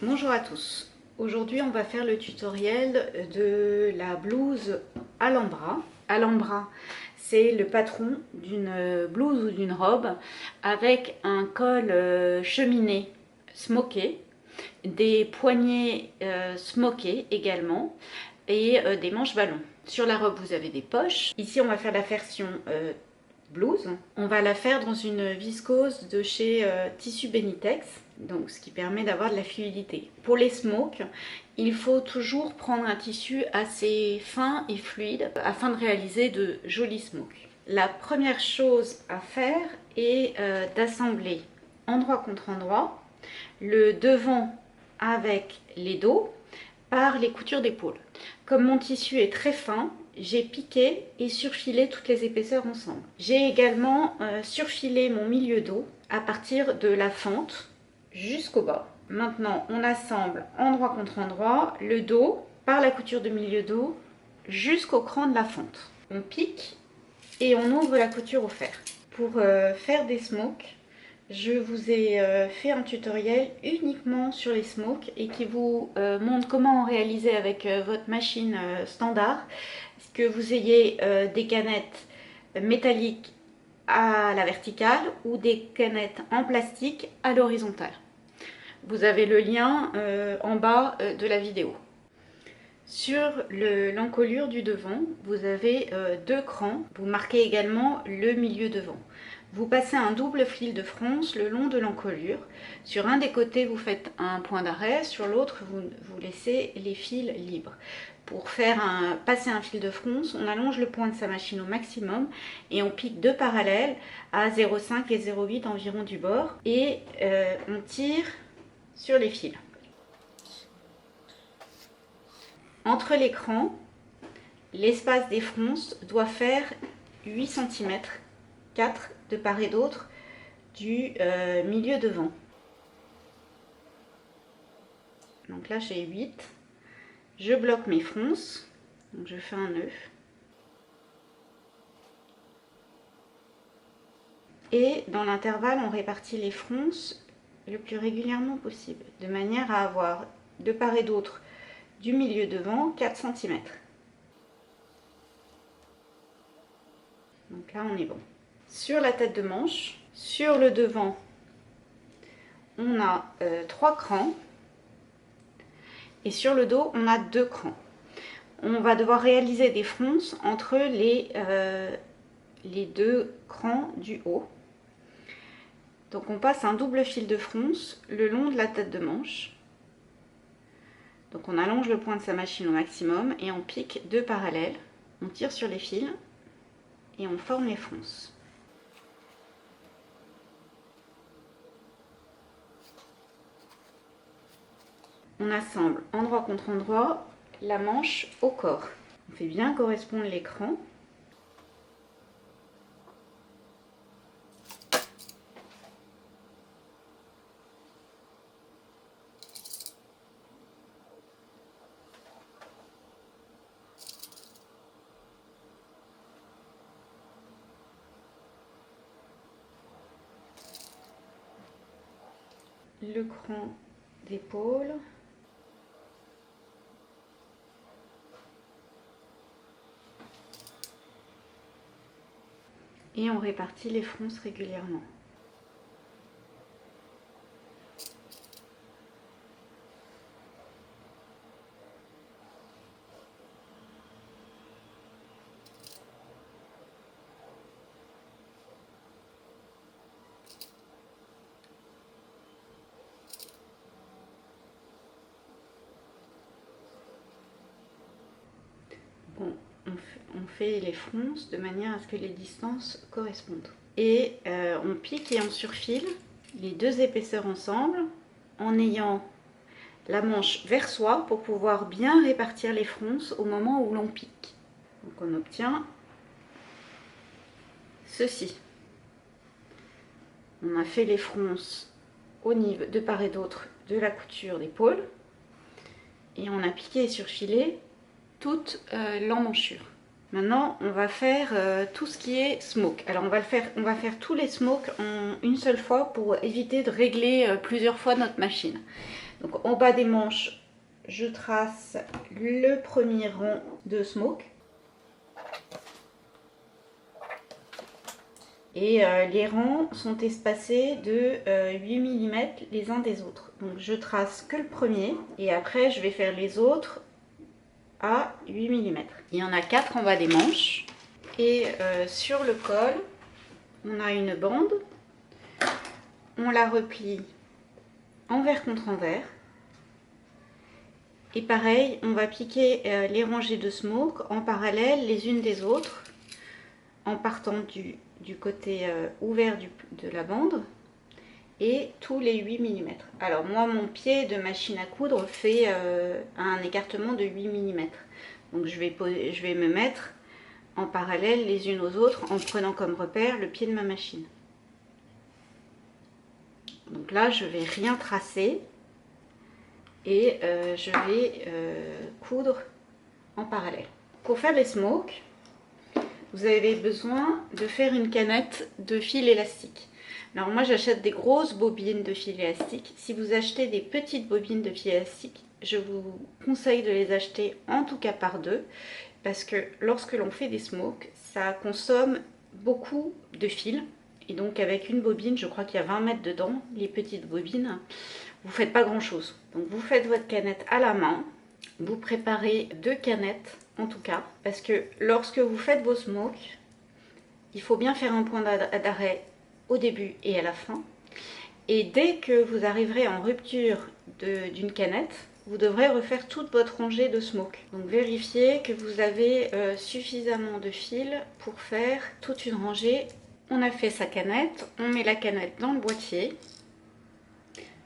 Bonjour à tous. Aujourd'hui, on va faire le tutoriel de la blouse Alhambra. Alhambra, c'est le patron d'une blouse ou d'une robe avec un col cheminé smoké, des poignets smokés également et des manches ballons. Sur la robe, vous avez des poches. Ici, on va faire la version blouse. On va la faire dans une viscose de chez Tissu Benitex, donc ce qui permet d'avoir de la fluidité. Pour les smokes, il faut toujours prendre un tissu assez fin et fluide afin de réaliser de jolis smokes. La première chose à faire est d'assembler endroit contre endroit le devant avec les dos par les coutures d'épaule. Comme mon tissu est très fin, j'ai piqué et surfilé toutes les épaisseurs ensemble. J'ai également surfilé mon milieu dos à partir de la fente jusqu'au bas. Maintenant, on assemble endroit contre endroit le dos par la couture de milieu dos jusqu'au cran de la fente. On pique et on ouvre la couture au fer. Pour faire des smokes, je vous ai fait un tutoriel uniquement sur les smokes et qui vous montre comment en réaliser avec votre machine standard, que vous ayez des canettes métalliques à la verticale ou des canettes en plastique à l'horizontale. Vous avez le lien en bas de la vidéo. Sur l'encolure du devant, vous avez deux crans. Vous marquez également le milieu devant. Vous passez un double fil de fronce le long de l'encolure. Sur un des côtés, vous faites un point d'arrêt. Sur l'autre, vous laissez les fils libres. Pour passer un fil de fronce, on allonge le point de sa machine au maximum et on pique deux parallèles à 0,5 et 0,8 environ du bord. Et on tire sur les fils. Entre les crans, l'espace des fronces doit faire 8 cm, 4 de part et d'autre du milieu devant. Donc là j'ai 8. Je bloque mes fronces, donc je fais un nœud. Et dans l'intervalle, on répartit les fronces le plus régulièrement possible, de manière à avoir de part et d'autre du milieu devant 4 cm. Donc là on est bon. Sur la tête de manche, sur le devant, on a 3 crans et sur le dos on a 2 crans. On va devoir réaliser des fronces entre les 2 crans du haut. Donc on passe un double fil de fronce le long de la tête de manche. Donc on allonge le point de sa machine au maximum et on pique deux parallèles. On tire sur les fils et on forme les fronces. On assemble endroit contre endroit la manche au corps. On fait bien correspondre les crans. Le cran d'épaule. Et on répartit les fronces régulièrement. Bon, on fait les fronces de manière à ce que les distances correspondent. Et on pique et on surfile les deux épaisseurs ensemble en ayant la manche vers soi pour pouvoir bien répartir les fronces au moment où l'on pique. Donc on obtient ceci. On a fait les fronces au niveau de part et d'autre de la couture d'épaule et on a piqué et surfilé toute l'emmanchure. Maintenant, on va faire tout ce qui est smoke. Alors, on va faire tous les smokes en une seule fois pour éviter de régler plusieurs fois notre machine. Donc en bas des manches, je trace le premier rang de smoke. Et les rangs sont espacés de 8 mm les uns des autres. Donc je trace que le premier et après je vais faire les autres à 8 mm. Il y en a 4 en bas des manches. Et sur le col, on a une bande. On la replie envers contre envers. Et pareil, on va piquer les rangées de smoke en parallèle les unes des autres en partant du côté ouvert de la bande et tous les 8 mm. Alors moi mon pied de machine à coudre fait un écartement de 8 mm. Donc je vais me mettre en parallèle les unes aux autres en prenant comme repère le pied de ma machine. Donc là je vais rien tracer et je vais coudre en parallèle. Pour faire les smokes, vous avez besoin de faire une canette de fil élastique. Alors moi j'achète des grosses bobines de fil élastique. Si vous achetez des petites bobines de fil élastique, je vous conseille de les acheter en tout cas par deux. Parce que lorsque l'on fait des smokes, ça consomme beaucoup de fil. Et donc avec une bobine, je crois qu'il y a 20 mètres dedans, les petites bobines, vous ne faites pas grand chose. Donc vous faites votre canette à la main. Vous préparez 2 canettes en tout cas, parce que lorsque vous faites vos smokes, il faut bien faire un point d'arrêt au début et à la fin. Et dès que vous arriverez en rupture d'une canette, vous devrez refaire toute votre rangée de smoke. Donc vérifiez que vous avez suffisamment de fil pour faire toute une rangée. On a fait sa canette, on met la canette dans le boîtier.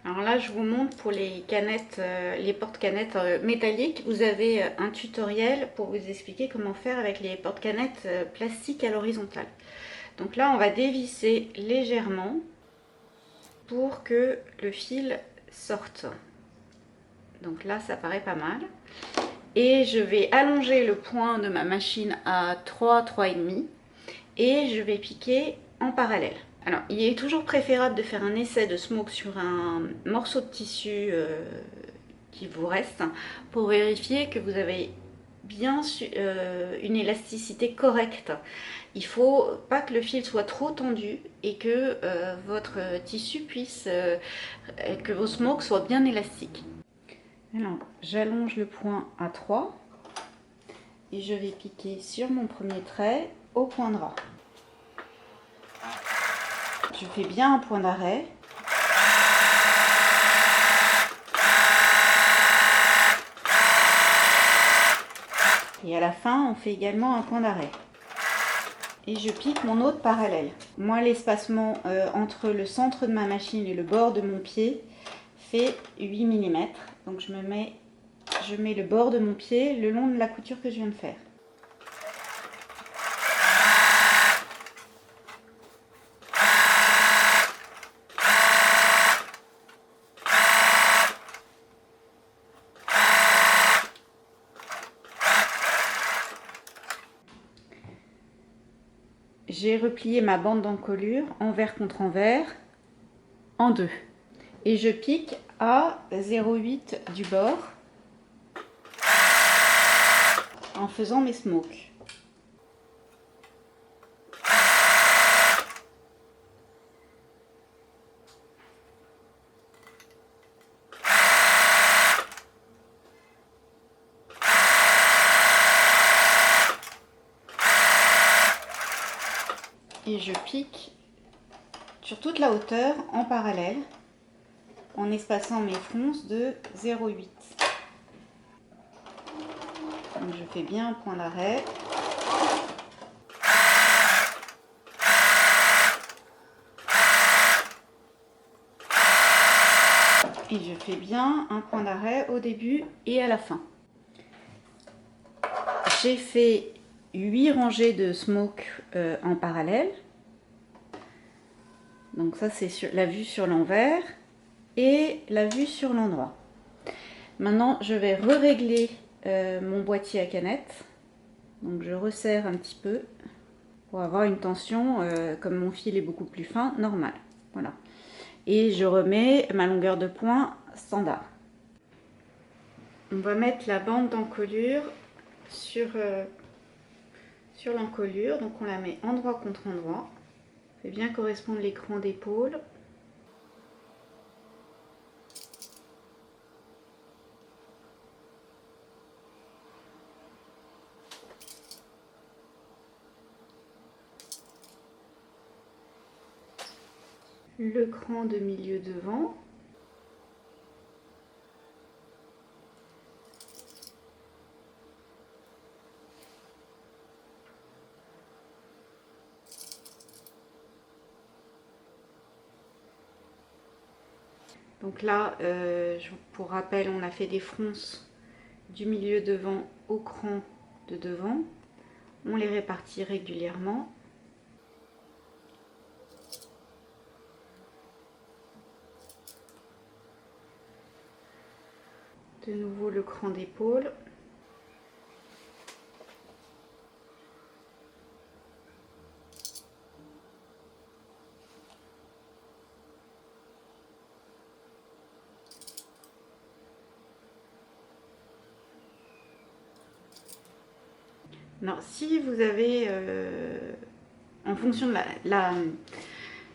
Alors là, je vous montre pour les canettes, les porte-canettes métalliques. Vous avez un tutoriel pour vous expliquer comment faire avec les porte-canettes plastiques à l'horizontale. Donc là, on va dévisser légèrement pour que le fil sorte. Donc là, ça paraît pas mal. Et je vais allonger le point de ma machine à 3,5 et je vais piquer en parallèle. Alors, il est toujours préférable de faire un essai de smoke sur un morceau de tissu qui vous reste pour vérifier que vous avez bien une élasticité correcte. Il ne faut pas que le fil soit trop tendu et que votre tissu puisse, que vos smokes soient bien élastiques. Alors, j'allonge le point à 3 et je vais piquer sur mon premier trait au point de ras. Je fais bien un point d'arrêt. Et à la fin, on fait également un point d'arrêt. Et je pique mon autre parallèle. Moi, l'espacement entre le centre de ma machine et le bord de mon pied fait 8 mm. Donc je mets le bord de mon pied le long de la couture que je viens de faire. J'ai replié ma bande d'encolure envers contre envers en deux. Et je pique à 0,8 du bord en faisant mes smokes. Et je pique sur toute la hauteur en parallèle en espaçant mes fronces de 0,8. Donc je fais bien un point d'arrêt. Et je fais bien un point d'arrêt au début et à la fin. J'ai fait 8 rangées de smoke en parallèle. Donc ça c'est la vue sur l'envers et la vue sur l'endroit. Maintenant je vais régler mon boîtier à canettes. Donc je resserre un petit peu pour avoir une tension, comme mon fil est beaucoup plus fin, normale. Voilà. Et je remets ma longueur de point standard. On va mettre la bande d'encolure sur l'encolure, donc on la met endroit contre endroit. Fait bien correspondre l'écran d'épaule. Le cran de milieu devant. Donc là, pour rappel, on a fait des fronces du milieu devant au cran de devant. On les répartit régulièrement. De nouveau le cran d'épaule. Alors, si vous avez, en fonction de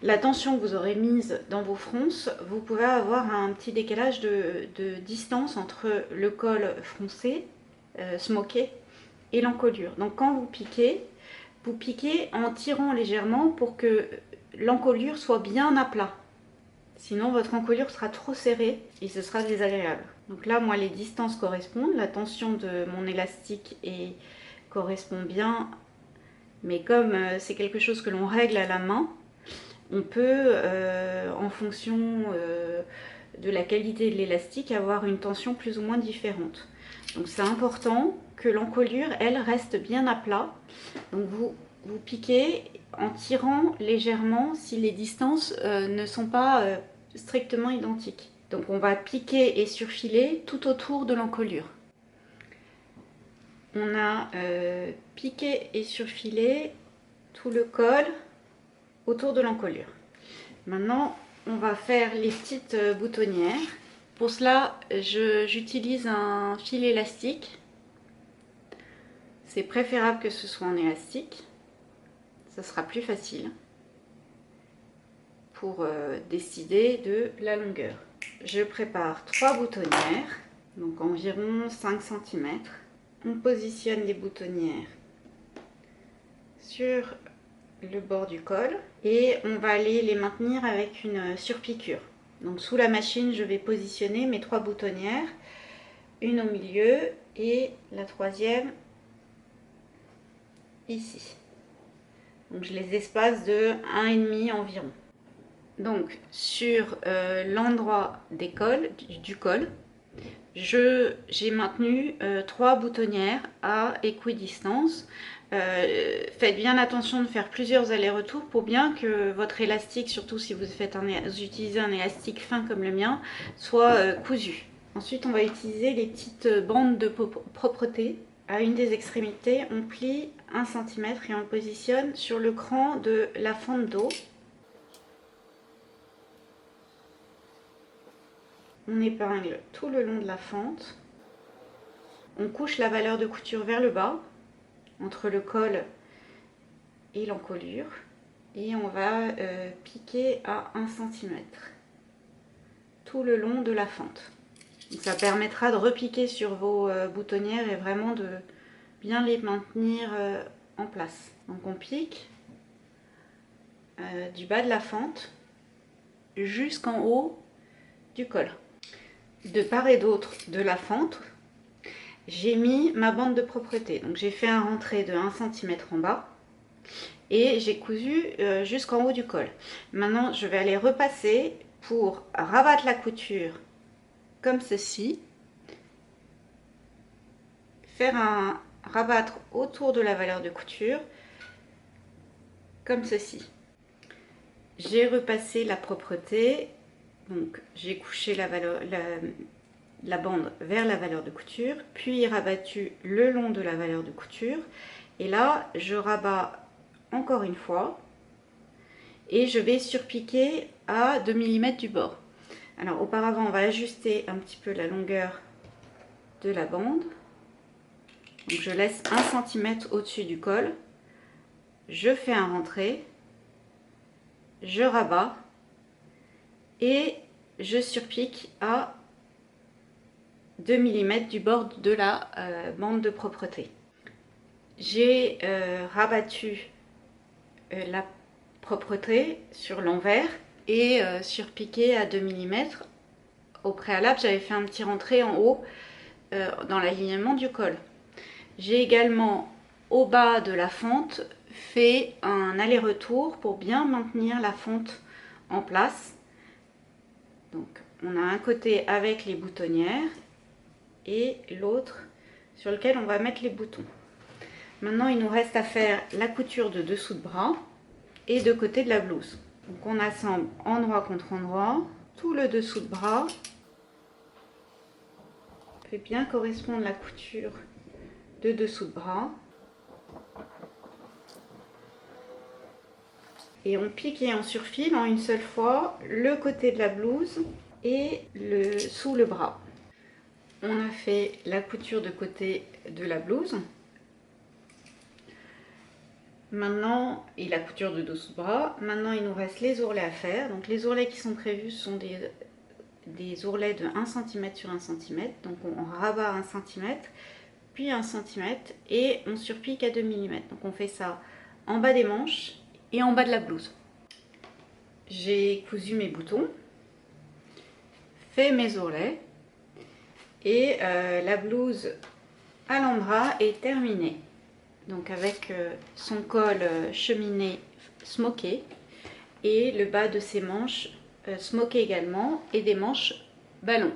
la tension que vous aurez mise dans vos fronces, vous pouvez avoir un petit décalage de distance entre le col froncé, smoké, et l'encolure. Donc quand vous piquez en tirant légèrement pour que l'encolure soit bien à plat. Sinon votre encolure sera trop serrée et ce sera désagréable. Donc là, moi, les distances correspondent, la tension de mon élastique correspond bien, mais comme c'est quelque chose que l'on règle à la main, on peut, en fonction de la qualité de l'élastique, avoir une tension plus ou moins différente. Donc c'est important que l'encolure, elle, reste bien à plat. Donc vous piquez en tirant légèrement si les distances ne sont pas strictement identiques. Donc on va piquer et surfiler tout autour de l'encolure. On a piqué et surfilé tout le col autour de l'encolure. Maintenant, on va faire les petites boutonnières. Pour cela, j'utilise un fil élastique. C'est préférable que ce soit en élastique. Ça sera plus facile pour décider de la longueur. Je prépare 3 boutonnières, donc environ 5 cm. On positionne les boutonnières sur le bord du col et on va aller les maintenir avec une surpiqûre. Donc sous la machine, je vais positionner mes 3 boutonnières, une au milieu et la troisième ici. Donc je les espace de 1,5 environ. Donc sur l'endroit du col, j'ai maintenu 3 boutonnières à équidistance. Faites bien attention de faire plusieurs allers-retours pour bien que votre élastique, surtout si vous utilisez un élastique fin comme le mien, soit cousu. Ensuite, on va utiliser les petites bandes de propreté. À une des extrémités, on plie 1 cm et on le positionne sur le cran de la fente d'eau. On épingle tout le long de la fente. On couche la valeur de couture vers le bas, entre le col et l'encolure. Et on va piquer à 1 cm tout le long de la fente. Donc ça permettra de repiquer sur vos boutonnières et vraiment de bien les maintenir en place. Donc on pique du bas de la fente jusqu'en haut du col. De part et d'autre de la fente, j'ai mis ma bande de propreté. Donc j'ai fait un rentré de 1 cm en bas et j'ai cousu jusqu'en haut du col. Maintenant, je vais aller repasser pour rabattre la couture comme ceci. Faire un rabattre autour de la valeur de couture comme ceci. J'ai repassé la propreté. Donc j'ai couché la bande vers la valeur de couture, puis rabattu le long de la valeur de couture. Et là, je rabats encore une fois et je vais surpiquer à 2 mm du bord. Alors auparavant, on va ajuster un petit peu la longueur de la bande. Donc je laisse 1 cm au-dessus du col. Je fais un rentré. Je rabats. Et je surpique à 2 mm du bord de la bande de propreté. J'ai rabattu la propreté sur l'envers et surpiqué à 2 mm. Au préalable, j'avais fait un petit rentré en haut dans l'alignement du col. J'ai également au bas de la fente fait un aller-retour pour bien maintenir la fente en place. Donc on a un côté avec les boutonnières et l'autre sur lequel on va mettre les boutons. Maintenant il nous reste à faire la couture de dessous de bras et de côté de la blouse. Donc on assemble endroit contre endroit tout le dessous de bras. On fait bien correspondre la couture de dessous de bras. Et on pique et on surfile en une seule fois le côté de la blouse et sous le bras. On a fait la couture de côté de la blouse. Maintenant, et la couture de dessous de bras. Maintenant, il nous reste les ourlets à faire. Donc les ourlets qui sont prévus sont des ourlets de 1 cm sur 1 cm. Donc on rabat 1 cm, puis 1 cm et on surpique à 2 mm. Donc on fait ça en bas des manches et en bas de la blouse. J'ai cousu mes boutons, fait mes ourlets et la blouse Alhambra est terminée. Donc avec son col cheminé smoké et le bas de ses manches smoké également et des manches ballon.